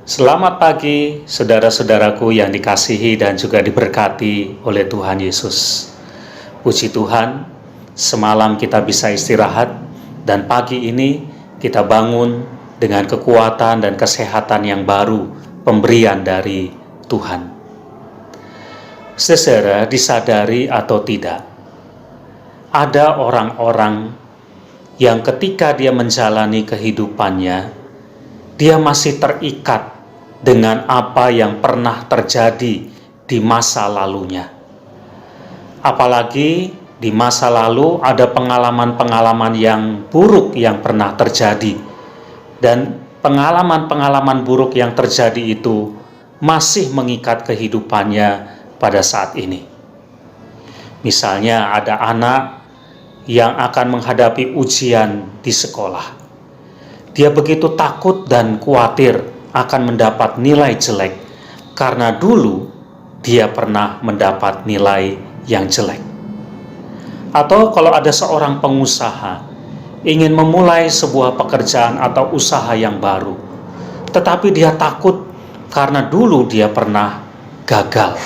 Selamat pagi, saudara-saudaraku yang dikasihi dan juga diberkati oleh Tuhan Yesus. Puji Tuhan, semalam kita bisa istirahat dan pagi ini kita bangun dengan kekuatan dan kesehatan yang baru, pemberian dari Tuhan. Saudara, disadari atau tidak, ada orang-orang yang ketika dia menjalani kehidupannya, dia masih terikat dengan apa yang pernah terjadi di masa lalunya. Apalagi di masa lalu ada pengalaman-pengalaman yang buruk yang pernah terjadi. Dan pengalaman-pengalaman buruk yang terjadi itu masih mengikat kehidupannya pada saat ini. Misalnya ada anak yang akan menghadapi ujian di sekolah. Dia begitu takut dan khawatir akan mendapat nilai jelek karena dulu dia pernah mendapat nilai yang jelek. Atau kalau ada seorang pengusaha ingin memulai sebuah pekerjaan atau usaha yang baru, tetapi dia takut karena dulu dia pernah gagal.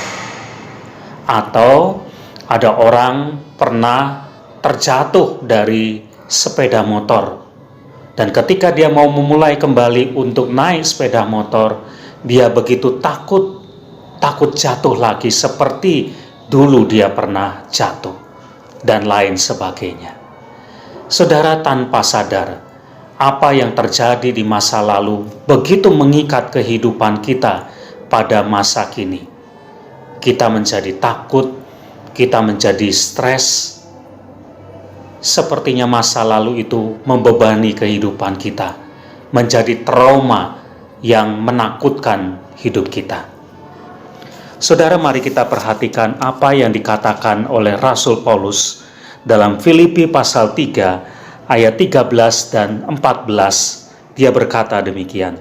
Atau ada orang pernah terjatuh dari sepeda motor, dan ketika dia mau memulai kembali untuk naik sepeda motor, dia begitu takut jatuh lagi seperti dulu dia pernah jatuh, dan lain sebagainya. Saudara, tanpa sadar, apa yang terjadi di masa lalu begitu mengikat kehidupan kita pada masa kini. Kita menjadi takut, kita menjadi stres. Sepertinya masa lalu itu membebani kehidupan kita, menjadi trauma yang menakutkan hidup kita. Saudara, mari kita perhatikan apa yang dikatakan oleh Rasul Paulus dalam Filipi pasal 3 ayat 13 dan 14. Dia berkata demikian: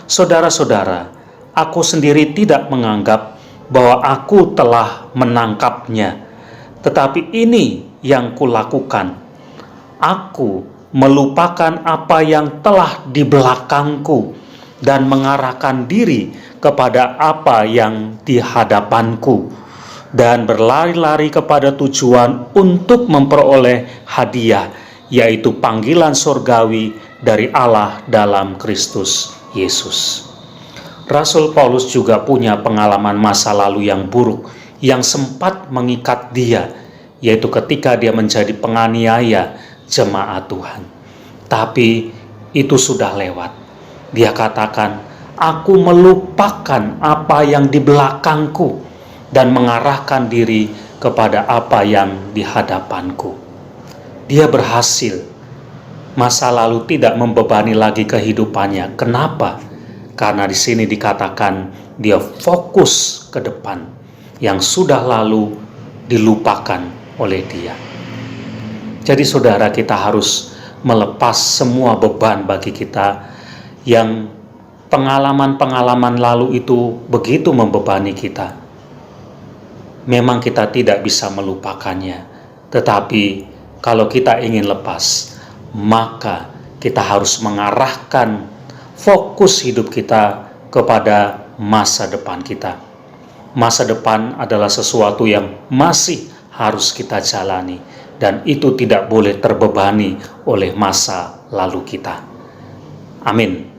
Saudara-saudara, aku sendiri tidak menganggap bahwa aku telah menangkapnya, tetapi ini yang kulakukan. Aku melupakan apa yang telah di belakangku dan mengarahkan diri kepada apa yang di hadapanku, dan berlari-lari kepada tujuan untuk memperoleh hadiah, yaitu panggilan surgawi dari Allah dalam Kristus Yesus. Rasul Paulus juga punya pengalaman masa lalu yang buruk yang sempat mengikat dia, yaitu ketika dia menjadi penganiaya jemaat Tuhan. Tapi itu sudah lewat. Dia katakan, aku melupakan apa yang di belakangku dan mengarahkan diri kepada apa yang di hadapanku. Dia berhasil. Masa lalu tidak membebani lagi kehidupannya. Kenapa? Karena di sini dikatakan dia fokus ke depan. Yang sudah lalu dilupakan oleh dia. Jadi saudara, kita harus melepas semua beban bagi kita yang pengalaman-pengalaman lalu itu begitu membebani kita. Memang kita tidak bisa melupakannya, tetapi kalau kita ingin lepas, maka kita harus mengarahkan fokus hidup kita kepada masa depan kita. Masa depan adalah sesuatu yang masih harus kita jalani, dan itu tidak boleh terbebani oleh masa lalu kita. Amin.